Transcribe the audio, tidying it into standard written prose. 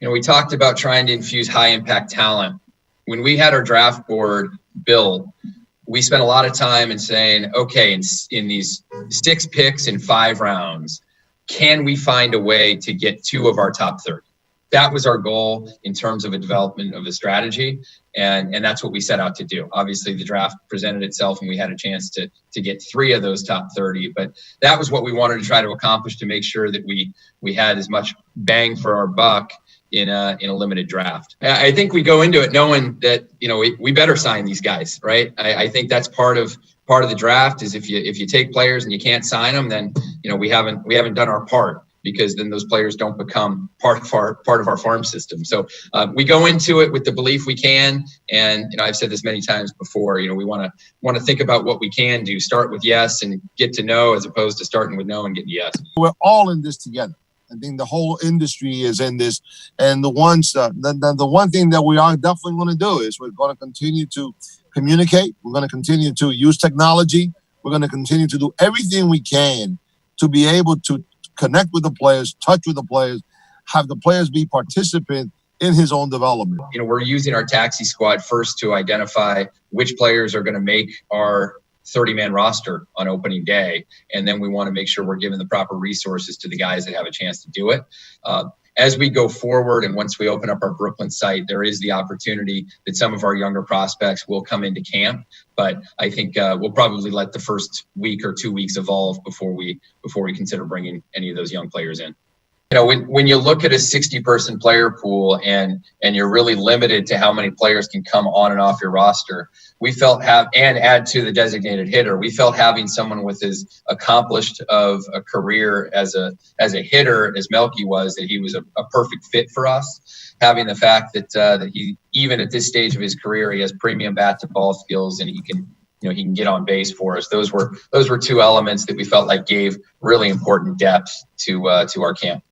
We talked about trying to infuse high impact talent. When we had our draft board built, we spent a lot of time in saying, okay, in these 6 picks in 5 rounds, can we find a way to get 2 of our top 30? That was our goal in terms of a development of a strategy. And that's what we set out to do. Obviously, the draft presented itself and we had a chance to get 3 of those top 30. But that was what we wanted to try to accomplish, to make sure that we had as much bang for our buck in a limited draft. I think we go into it knowing that, we better sign these guys, right? I think that's part of the draft, is if you take players and you can't sign them, then, we haven't done our part, because then those players don't become part of our farm system. So we go into it with the belief we can. And, I've said this many times before, we want to think about what we can do, start with yes and get to no, as opposed to starting with no and getting yes. We're all in this together. I think the whole industry is in this. And the one thing that we are definitely going to do is we're going to continue to communicate. We're going to continue to use technology. We're going to continue to do everything we can to be able to connect with the players, touch with the players, have the players be participant in his own development. We're using our taxi squad first to identify which players are going to make our 30-man roster on opening day. And then we want to make sure we're giving the proper resources to the guys that have a chance to do it. As we go forward, and once we open up our Brooklyn site, there is the opportunity that some of our younger prospects will come into camp. But I think we'll probably let the first week or 2 weeks evolve before we consider bringing any of those young players in. When you look at a 60-person player pool and you're really limited to how many players can come on and off your roster, we felt and add to the designated hitter, we felt having someone with as accomplished of a career as a hitter as Melky was, that he was a perfect fit for us. Having the fact that he, even at this stage of his career, he has premium bat to ball skills and he can get on base for us. Those were 2 elements that we felt like gave really important depth to our camp.